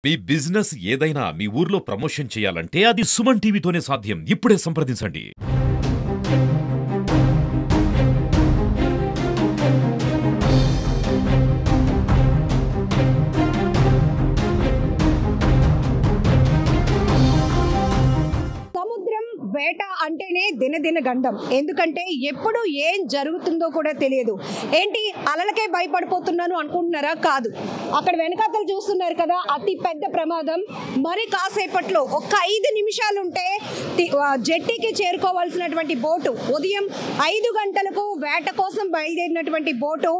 మీ business ఏదైనా మీ ఊర్లో promotion చేయాలంటే అది సుమన్ టీవీతోనే సాధ్యం. ఇప్పుడే సంప్రదించండి. వేట అంటేనే దినదిన గండం. ఎందుకంటే ఎప్పుడు ఏం జరుగుతుందో కూడా తెలియదు. ఏంటి అలలకే భయపడిపోతున్నాను అనుకుంటున్నారా? కాదు, అక్కడ వెనకాతలు చూస్తున్నారు కదా, అతి పెద్ద ప్రమాదం. మరి కాసేపట్లో ఒక 5 నిమిషాలు ఉంటే జెట్టీకి చేరుకోవాల్సినటువంటి బోటు ఉదయం 5 గంటలకు వేట కోసం బయలుదేరినటువంటి బోటు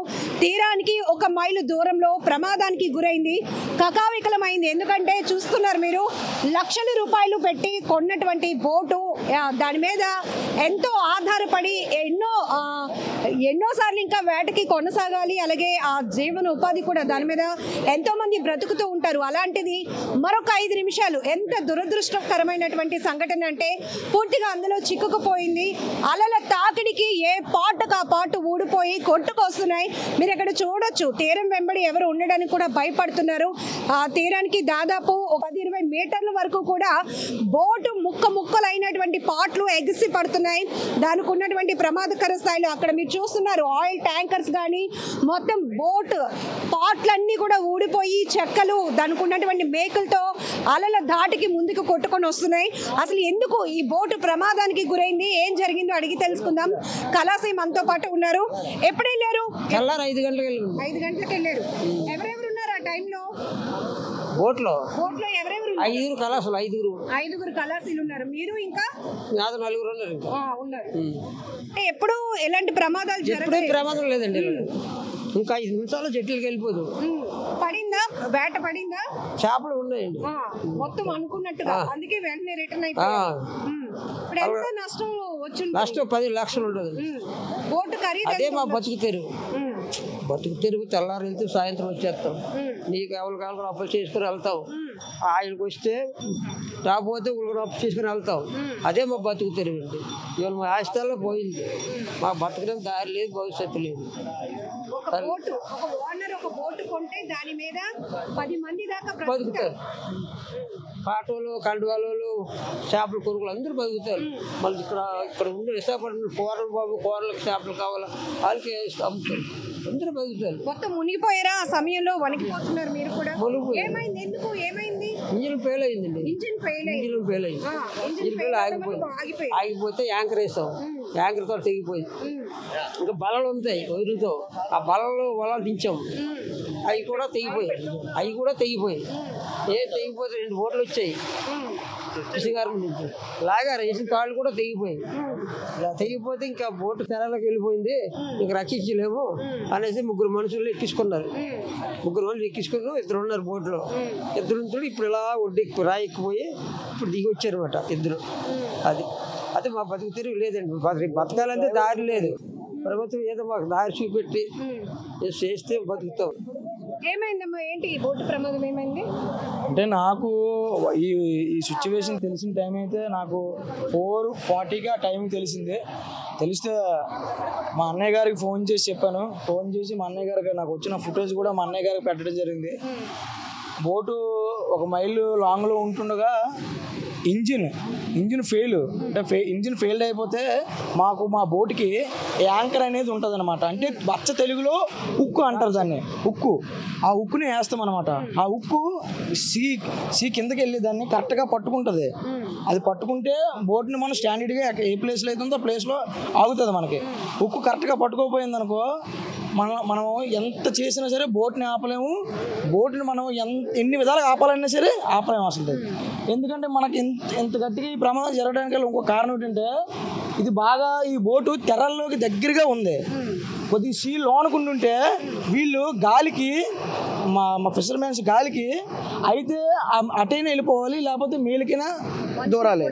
తీరానికి 1 మైలు దూరంలో ప్రమాదానికి గురైంది, కకావికలమైంది. ఎందుకంటే చూస్తున్నారు మీరు, లక్షల రూపాయలు పెట్టి కొన్నటువంటి బోటు దాని మీద ఎంతో ఆధారపడి ఎన్నోసార్లు ఇంకా వేటకి కొనసాగాలి. అలాగే ఆ జీవన ఉపాధి కూడా దాని మీద ఎంతో మంది బ్రతుకుతూ ఉంటారు. అలాంటిది మరొక 5 నిమిషాలు ఎంత దురదృష్టకరమైనటువంటి సంఘటన అంటే పూర్తిగా అందులో చిక్కుకుపోయింది. అలల తాకిడికి ఏ పాటుకు ఆ పాటు ఊడిపోయి కొట్టుకొస్తున్నాయి. మీరు ఇక్కడ చూడొచ్చు, తీరం వెంబడి ఎవరు ఉండడానికి కూడా భయపడుతున్నారు. ఆ తీరానికి దాదాపు 10-20 మీటర్ల వరకు కూడా బోటు ముక్కలైనటువంటి పాట్లు ఎగిసి పడుతున్నాయి. దానికి ఉన్నటువంటి ప్రమాదకర స్థాయిలో అక్కడ మీరు చూస్తున్నారు, ఆయిల్ ట్యాంకర్స్ కానీ మొత్తం బోట్ పాట్లన్నీ కూడా ఊడిపోయి చెక్కలు దానికి ఉన్నటువంటి మేకులతో అలల ధాటికి ముందుకు కొట్టుకొని వస్తున్నాయి. అసలు ఎందుకు ఈ బోటు ప్రమాదానికి గురైంది, ఏం జరిగిందో అడిగి తెలుసుకుందాం. కళాసి మనతో పాటు ఉన్నారు. ఎప్పుడు వెళ్ళారు? 5 గంటలకు వెళ్ళారు. ఎవరెవరు ఉన్నారు ఆ టైంలో బోట్లో? ఎవరెవరు? 5 కళాసులు, 5 కళాసీలు ఉన్నారు. మీరు ఇంకా 4 ఉన్నారు. ఎప్పుడు ఎలాంటి ప్రమాదాలు ఎప్పుడు ప్రమాదం లేదండి. ఇంకా 5 నిమిషాల్లో చెట్లకి వెళ్ళిపోదు. పడిందా? వేట పడిందా? చేపలు ఉన్నాయండి మొత్తం అనుకున్నట్టుగా, అందుకే వెంటనే రిటర్న్ అయిపోయింది. ఇప్పుడు ఎంత నష్టం వచ్చింది? నష్టం 10 లక్షలు ఉంటుంది. బోటు ఖరీదు అదే మా బతుకు తెరుగు. తెల్లారి వెళ్తే సాయంత్రం వచ్చేస్తాం. నీకు ఎవరు కావాలి అప్పులు చేసుకుని వెళ్తాం. ఆయనకు వస్తే రాకపోతే ఉళ్ళని అప్పు చేసుకుని వెళ్తాం. అదే మా బతుకు తెరుగు అండి. ఇవాళ మా ఆస్థాల్లో పోయింది. మా బతకడం దారి లేదు, భవిష్యత్తు లేదు. ఒక బోటు కొంటే దాని మీద 10 మంది దాకా బతుకుతారు. పాటోళ్ళు, కండువాళ్ళు, చేపల కొనుగోలు అందరూ బతుకుతారు. మళ్ళీ ఇక్కడ ఉండే విశాఖపట్నం కూరలకు చేపలు కావాలా, వాళ్ళకి అమ్ముతారు. అందరూ బతుకుతారు. మొత్తం మునిగిపోయారా? ఆ సమయంలో వణికిపోతున్నారు మీరు కూడా? ఏమైంది? ఎందుకు ఏమైంది? ఇంజిన్ ఫెయిల్ అయిందండి. ఇంజిన్ ఫెయిల్ ఆగిపోతే యాంకర్ వేసాం. యాంకర్ తో తెగిపోయింది. ఇంకా బలలు ఉంటాయి వదులుతో, ఆ బలలో వలలు దించాం. అవి కూడా తెగిపోయి తెగిపోతే 2 బోట్లు వచ్చాయి. కృషిగారం నుంచి లాగారు, వేసిన తాళ్ళు కూడా తెగిపోయాయి. ఇలా తెగిపోతే ఇంకా బోటు తెరలోకి వెళ్ళిపోయింది, ఇంక రక్షించలేము అనేసి 3 మనుషులు ఎక్కించుకున్నారు. 3 మనుషులు ఎక్కించుకున్నారు. 2 ఉన్నారు బోట్లో. 2 నుంచి ఇప్పుడు ఇలా రాయి ఎక్కిపోయి ఇప్పుడు దిగి వచ్చారు అనమాట 2. అది మా బతుకు తిరిగి లేదండి. బతకాలంటే దారి లేదు. ప్రభుత్వం ఏదో మాకు దారి చూపెట్టి చేస్తే బతుకుతాం. ఏమైందమ్మా? ఏంటి బోటు ప్రమాదం ఏమైంది? అంటే నాకు ఈ సిచ్యువేషన్ తెలిసిన టైం అయితే నాకు 4:40కి ఆ టైం తెలిస్తే మా అన్నయ్య గారికి ఫోన్ చేసి చెప్పాను. ఫోన్ చేసి మా అన్నయ్య గారికి నాకు వచ్చిన ఫుటేజ్ కూడా మా అన్నయ్య గారికి పెట్టడం జరిగింది. బోటు 1 మైలు లాంగ్లో ఉంటుండగా ఇంజిన్ ఫెయిల్. అంటే ఇంజిన్ ఫెయిల్ అయిపోతే మా బోటుకి యాంకర్ అనేది ఉంటుంది అనమాట. అంటే పచ్చ తెలుగులో ఉక్కు అంటారు దాన్ని. ఆ ఉక్కుని వేస్తాం అనమాట. ఆ ఉక్కు సీ కిందకి వెళ్ళి దాన్ని కరెక్ట్గా పట్టుకుంటుంది. అది పట్టుకుంటే బోట్ని మనం స్టాండర్డ్గా ఏ ప్లేస్లో అయితే ఉందో ఆ ప్లేస్లో ఆగుతుంది. మనకి ఉక్కు కరెక్ట్గా పట్టుకోపోయింది అనుకో, మనం ఎంత చేసినా సరే బోట్ని ఆపలేము. బోట్ని మనం ఎన్ని విధాలుగా ఆపాలన్నా సరే ఆపలేము అసలు. ఎందుకంటే మనకి ఎంత గట్టిగా ఈ ప్రమాదం జరగడానికి ఇంకో కారణం ఏంటంటే, ఇది బాగా ఈ బోటు తెరల్లోకి దగ్గరగా ఉంది. కొద్దిగా సీ లోనుకుంటుంటే వీళ్ళు గాలికి మా ఫిషర్మెన్స్ గాలికి అయితే అటైనా వెళ్ళిపోవాలి, లేకపోతే మేలుకైనా దూరాలి.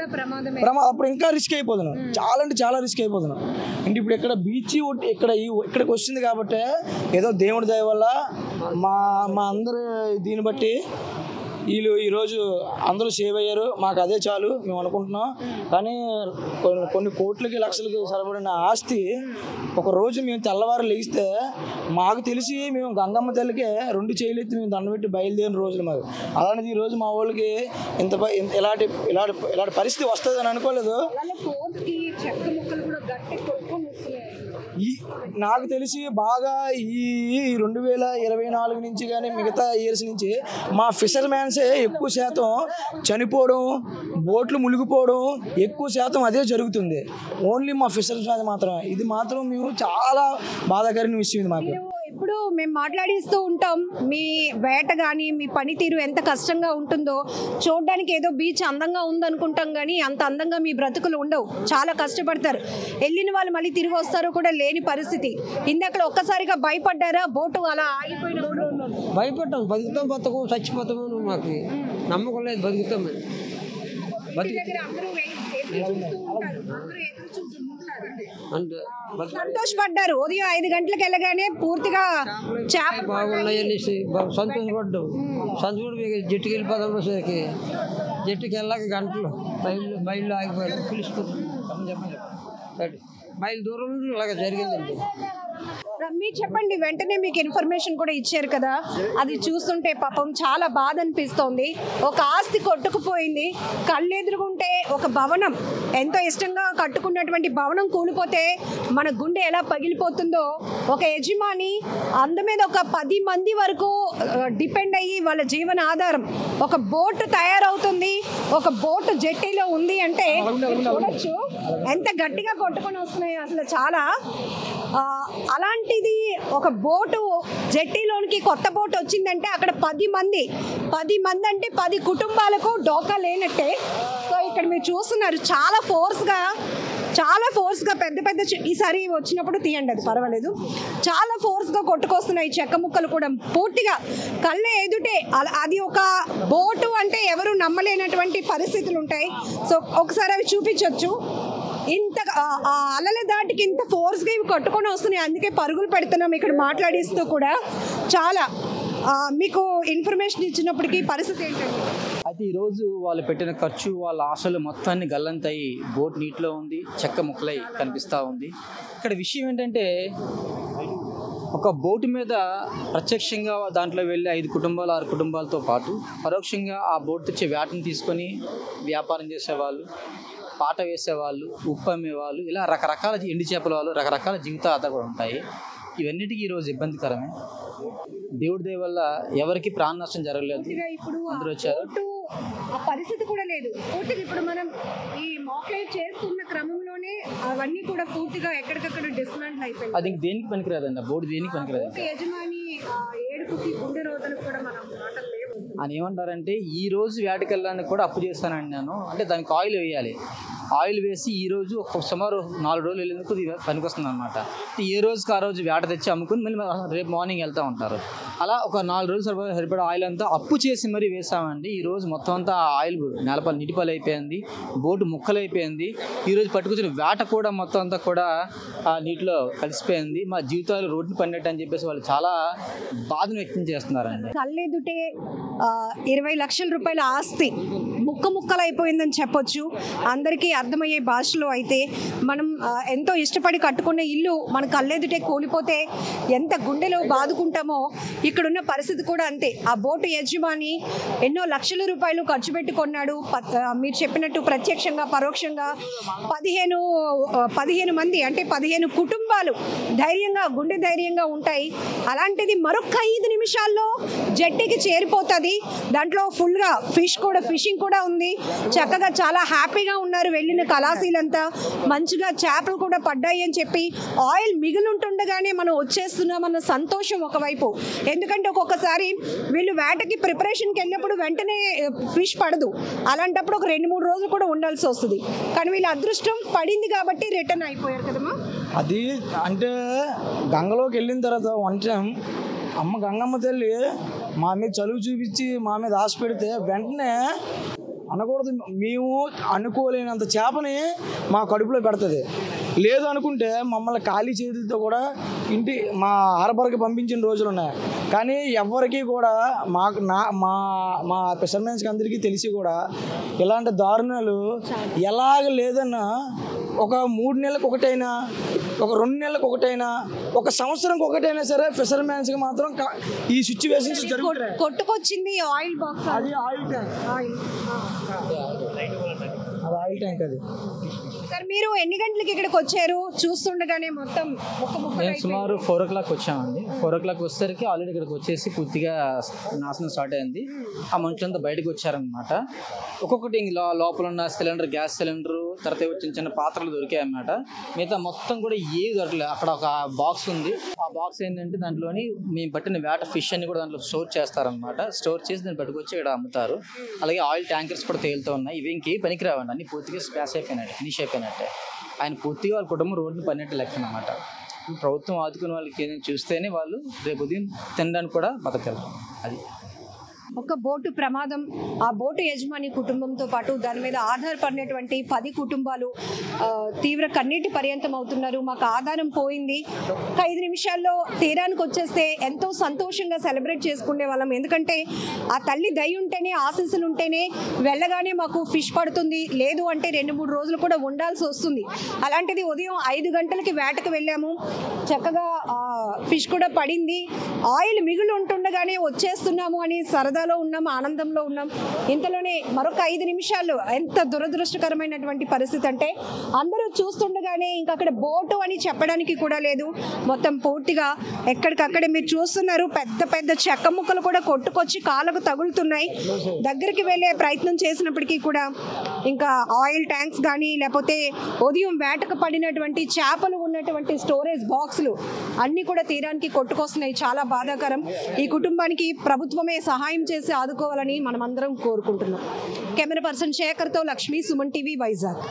అప్పుడు ఇంకా రిస్క్ అయిపోతున్నాం. చాలా అంటే చాలా రిస్క్ అయిపోతున్నాం. అంటే ఇప్పుడు ఇక్కడ బీచ్ ఇక్కడికి వచ్చింది కాబట్టి ఏదో దేవుడి దయ వల్ల మా అందరు దీన్ని బట్టి వీళ్ళు ఈరోజు అందరూ సేవ్ అయ్యారు, మాకు అదే చాలు మేము అనుకుంటున్నాం. కానీ కొన్ని కోట్లకి లక్షలకి సరిపడిన ఆస్తి ఒక రోజు మేము తెల్లవారు లేస్తే మాకు తెలిసి మేము గంగమ్మ తల్లికి 2 చేతులు ఎత్తి మేము దండం పెట్టి బయలుదేరిన రోజులు మాకు. అలాంటిది ఈరోజు మా వాళ్ళకి ఇలాంటి పరిస్థితి వస్తుందని అనుకోలేదు. నాకు తెలిసి బాగా ఈ 2024 నుంచి కానీ మిగతా ఇయర్స్ నుంచి మా ఫిషర్ మ్యాన్సే ఎక్కువ శాతం చనిపోవడం, బోట్లు మునిగిపోవడం ఎక్కువ శాతం అదే జరుగుతుంది. ఓన్లీ మా ఫిషర్ మ్యాన్ మాత్రమే. ఇది మాత్రం మేము చాలా బాధాకరమైన విషయం ఇది మాకు. ఇప్పుడు మేము మాట్లాడిస్తూ ఉంటాం, మీ వేట కానీ మీ పనితీరు ఎంత కష్టంగా ఉంటుందో. చూడడానికి ఏదో బీచ్ అందంగా ఉందనుకుంటాం కానీ అంత అందంగా మీ బ్రతుకులు ఉండవు, చాలా కష్టపడతారు. వెళ్ళిన వాళ్ళు మళ్ళీ తిరిగి వస్తారో కూడా లేని పరిస్థితి. ఇందాక ఒక్కసారిగా భయపడ్డారా? బోటు అలా ఆగిపోయిన భయపడ్డాం, బతుకుతాం బతుకు చచ్చిపోతామని మాకు నమ్మకం లేదు. బతుకుతామని అంటే సంతోషపడ్డారు. ఉదయం 5 గంటలకు వెళ్ళగానే పూర్తిగా చేపలు బాగున్నాయని సంతోషపడ్డాం. సంతోషపడి జట్టుకి వెళ్ళిపోదాం. సరికి జట్టుకి వెళ్ళాక గంటలు బయలు ఆగిపోయారు. పిలుచుకున్నాం మైలు దూరం నుంచి ఇలాగ జరిగిందండి. మీరు చెప్పండి, వెంటనే మీకు ఇన్ఫర్మేషన్ కూడా ఇచ్చారు కదా, అది చూస్తుంటే పాపం చాలా బాధ అనిపిస్తోంది. ఒక ఆస్తి కొట్టుకుపోయింది, కళ్ళెదురుగుంటే ఒక భవనం, ఎంతో ఇష్టంగా కట్టుకున్నటువంటి భవనం కూలిపోతే మన గుండె ఎలా పగిలిపోతుందో, ఒక యజమాని అందు మీద ఒక 10 మంది వరకు డిపెండ్ అయ్యి వాళ్ళ జీవన ఆధారం. ఒక బోటు తయారవుతుంది, ఒక బోటు జెట్టీలో ఉంది అంటే చూడొచ్చు ఎంత గట్టిగా కొట్టుకొని వస్తున్నాయి అసలు. చాలా అలాంటిది ఒక బోటు జెట్టీలోనికి కొత్త బోటు వచ్చిందంటే అక్కడ 10 మంది అంటే 10 కుటుంబాలకు డోకా లేనట్టే. సో ఇక్కడ మీరు చూస్తున్నారు చాలా ఫోర్స్గా పెద్ద ఈసారి వచ్చినప్పుడు తీయండి, అది పర్వాలేదు. చాలా ఫోర్స్గా కొట్టుకొస్తున్నాయి చెక్క ముక్కలు కూడా పూర్తిగా కళ్ళ ఎదుటే. అది ఒక బోటు అంటే ఎవరు నమ్మలేనటువంటి పరిస్థితులు ఉంటాయి. సో ఒకసారి అవి చూపించవచ్చు. ఇంత అలల దాటికి ఇంత ఫోర్స్గా ఇవి కట్టుకొని వస్తున్నాయి, అందుకే పరుగులు పెడుతున్నాం ఇక్కడ మాట్లాడిస్తూ కూడా. చాలా మీకు ఇన్ఫర్మేషన్ ఇచ్చినప్పటికీ పరిస్థితి ఏంటండి? అయితే ఈరోజు వాళ్ళు పెట్టిన ఖర్చు, వాళ్ళ ఆశలు మొత్తాన్ని గల్లంతయి బోట్ నీటిలో ఉంది, చెక్క ముక్కలై కనిపిస్తూ ఉంది. ఇక్కడ విషయం ఏంటంటే, ఒక బోటు మీద ప్రత్యక్షంగా దాంట్లో వెళ్ళి 5 కుటుంబాలు 6 కుటుంబాలతో పాటు పరోక్షంగా ఆ బోట్ తెచ్చి వేటను తీసుకొని వ్యాపారం చేసేవాళ్ళు, పాట వేసేవాళ్ళు, ఉప్పు అమ్మేవాళ్ళు, ఇలా రకరకాల ఎండు చేపల వాళ్ళు, రకరకాల జీవిత ఆధారాలు ఉంటాయి. ఇవన్నిటికీ ఈరోజు ఇబ్బందికరమే. దేవుడి దయ వల్ల ఎవరికి ప్రాణ నష్టం జరగలేదు. అందరూ వచ్చారు. ఆ పరిస్థితి కూడా లేదు పూర్తిగా. ఇప్పుడు మనం ఈ మాక్లైట్ చేస్తున్న క్రమంలోనే అవన్నీ కూడా పూర్తిగా ఎక్కడికక్కడ డిస్మాంటిల్ అయిపోయింది. అది దేనికి పనికిరాదండి, బోర్డు దేనికి పనికిరాదు. యజమాని ఏడుపుకి గుండె రోదలకు కూడా మనం మాటలు లేవు అని ఏమంటారంటే, ఈ రోజు వేటకెళ్ళడానికి కూడా అప్పు చేస్తానండి నేను, అంటే దానికి ఆయిల్ వేయాలి. ఆయిల్ వేసి ఈరోజు సుమారు 4 రోజులు వెళ్ళేందుకు పనికి వస్తుంది అనమాట. ఏ రోజుకి ఆ రోజు వేట తెచ్చి అమ్ముకుని మళ్ళీ రేపు మార్నింగ్ వెళ్తూ ఉంటారు. అలా ఒక 4 రోజులు సరిపడే ఆయిల్ అంతా అప్పు చేసి మరీ వేసామండి. ఈరోజు మొత్తం అంతా ఆయిల్ నేలపాలు నీటిపాలు అయిపోయింది, బోటు ముక్కలు అయిపోయింది. ఈరోజు పట్టుకొచ్చిన వేట కూడా మొత్తం అంతా కూడా ఆ నీటిలో కలిసిపోయింది. మా జీవితాలు రోడ్డుని పడినట్టు అని చెప్పేసి వాళ్ళు చాలా బాధను వ్యక్తం చేస్తున్నారండి. కళ్ళెదుటే 20 లక్షల రూపాయల ఆస్తి ముక్కలు అయిపోయిందని చెప్పొచ్చు. అందరికీ అర్థమయ్యే భాషలో అయితే మనం ఎంతో ఇష్టపడి కట్టుకున్న ఇల్లు మన కళ్ళెదుటే కూలిపోతే ఎంత గుండెలో బాదుకుంటామో ఇక్కడున్న పరిస్థితి కూడా అంతే. ఆ బోటు యజమాని ఎన్నో లక్షల రూపాయలు ఖర్చు పెట్టుకున్నాడు. మీరు చెప్పినట్టు ప్రత్యక్షంగా పరోక్షంగా 15 మంది అంటే 15 కుటుంబాలు గుండె ధైర్యంగా ఉంటాయి. అలాంటిది మరొక 5 నిమిషాల్లో జట్టికి చేరిపోతుంది. దాంట్లో ఫుల్గా ఫిషింగ్ కూడా ఉంది. చక్కగా చాలా హ్యాపీగా ఉన్నారు వెళ్ళిన కళాశీలంతా. మంచిగా చేపలు కూడా పడ్డాయి అని చెప్పి ఆయిల్ మిగిలింటుండగానే మనం వచ్చేస్తున్నామన్న సంతోషం ఒకవైపు. ఎందుకంటే ఒక్కొక్కసారి వీళ్ళు వేటకి ప్రిపరేషన్కి వెళ్ళినప్పుడు వెంటనే ఫిష్ పడదు. అలాంటప్పుడు ఒక 2-3 రోజులు కూడా ఉండాల్సి వస్తుంది. కానీ వీళ్ళ అదృష్టం పడింది కాబట్టి రిటర్న్ అయిపోయారు కదమ్మా. అది అంటే గంగలోకి వెళ్ళిన తర్వాత వన్ టైం అమ్మ గంగమ్మ తల్లి మా మీద చలువు చూపించి మా మీద ఆశ పెడితే వెంటనే అనకూడదు, మేము అనుకోలేనంత చేపని మా కడుపులో పెడుతుంది. లేదు అనుకుంటే మమ్మల్ని ఖాళీ చేతులతో కూడా మా హార్బర్కి పంపించిన రోజులు ఉన్నాయి. కానీ ఎవరికి కూడా మాకు మా ఫిషర్మెన్స్కి అందరికీ తెలిసి కూడా ఇలాంటి దారుణాలు ఎలాగ లేదన్నా ఒక 3 నెలలకు ఒకటైనా, ఒక 2 నెలలకు ఒకటైనా, ఒక సంవత్సరంకి ఒకటైనా సరే ఫిషర్మెన్స్కి మాత్రం ఈ సిచ్యువేషన్స్ జరుగుతాయి. కొట్టుకొచ్చింది ఆయిల్ బాక్స్, అది ఆయిల్ ట్యాంక్, అది ఆయిల్ ట్యాంక్. అది సార్ మీరు ఎన్ని గంటలకి ఇక్కడికి వచ్చారు? చూస్తుండగానే మొత్తం మేము సుమారు 4 o'clock వచ్చామండి. 4 o'clock వచ్చేసరికి ఆల్రెడీ ఇక్కడికి వచ్చేసి పూర్తిగా నాశనం స్టార్ట్ అయింది. ఆ మనుషులంతా బయటకు వచ్చారనమాట. ఒక్కొక్కటి లోపల ఉన్న సిలిండర్, గ్యాస్ సిలిండర్, తర్వాత చిన్న చిన్న పాత్రలు దొరికాయి అన్నమాట. మిగతా మొత్తం కూడా ఏది దొరకలేదు. అక్కడ ఒక బాక్స్ ఉంది. ఆ బాక్స్ ఏంటంటే దాంట్లోని మేము పట్టిన వేట ఫిష్ అన్ని కూడా దాంట్లో స్టోర్ చేస్తారనమాట. స్టోర్ చేసి దాన్ని పట్టుకొచ్చి ఇక్కడ అమ్ముతారు. అలాగే ఆయిల్ ట్యాంకర్స్ కూడా తేలుతూ ఉన్నాయి. ఇవి ఇంకేం పనికిరావండి, అన్ని పూర్తిగా స్పాష్ అయిపోయినట్టు, ఫినిష్ అయిపోయినట్టే. ఆయన పూర్తిగా వాళ్ళ కుటుంబం రోడ్డుని పడినట్టు లెక్క అనమాట. ప్రభుత్వం ఆదుకునే వాళ్ళకి ఏదైనా చూస్తేనే వాళ్ళు రేపు ఉదయం తినడానికి కూడా బతకగలరు. అది ఒక బోటు ప్రమాదం, ఆ బోటు యజమాని కుటుంబంతో పాటు దాని మీద ఆధారపడినటువంటి 10 కుటుంబాలు తీవ్ర కన్నీటి పర్యంతం అవుతున్నారు. మాకు ఆధారం పోయింది. ఒక 5 నిమిషాల్లో తీరానికి వచ్చేస్తే ఎంతో సంతోషంగా సెలబ్రేట్ చేసుకునే వాళ్ళం. ఎందుకంటే ఆ తల్లి దయ ఉంటేనే, ఆశీస్సులు ఉంటేనే వెళ్ళగానే మాకు ఫిష్ పడుతుంది. లేదు అంటే 2-3 రోజులు కూడా ఉండాల్సి వస్తుంది. అలాంటిది ఉదయం 5 గంటలకి వేటకు వెళ్ళాము. చక్కగా ఫిష్ కూడా పడింది. ఆయిల్ మిగులు ఉంటుండగానే వచ్చేస్తున్నాము అని సరదాలో ఉన్నాం, ఆనందంలో ఉన్నాం. ఇంతలోనే మరొక 5 నిమిషాల్లో ఎంత దురదృష్టకరమైనటువంటి పరిస్థితి అంటే అందరూ చూస్తుండగానే ఇంకా అక్కడ బోటు అని చెప్పడానికి కూడా లేదు. మొత్తం పూర్తిగా ఎక్కడికక్కడే మీరు చూస్తున్నారు. పెద్ద పెద్ద చెక్క ముక్కలు కూడా కొట్టుకొచ్చి కాళ్ళకు తగులుతున్నాయి. దగ్గరికి వెళ్ళే ప్రయత్నం చేసినప్పటికీ కూడా ఇంకా ఆయిల్ ట్యాంక్స్ కానీ, లేకపోతే ఉదయం వేటకు పడినటువంటి చేపలు ఉన్నటువంటి స్టోరేజ్ బాక్సులు అన్నీ కూడా తీరానికి కొట్టుకొస్తున్నాయి. చాలా బాధాకరం. ఈ కుటుంబానికి ప్రభుత్వమే సహాయం చేసి ఆదుకోవాలని మనమందరం కోరుకుంటున్నాం. కెమెరా పర్సన్ శేఖర్తో లక్ష్మి, సుమన్ టీవీ, వైజాగ్.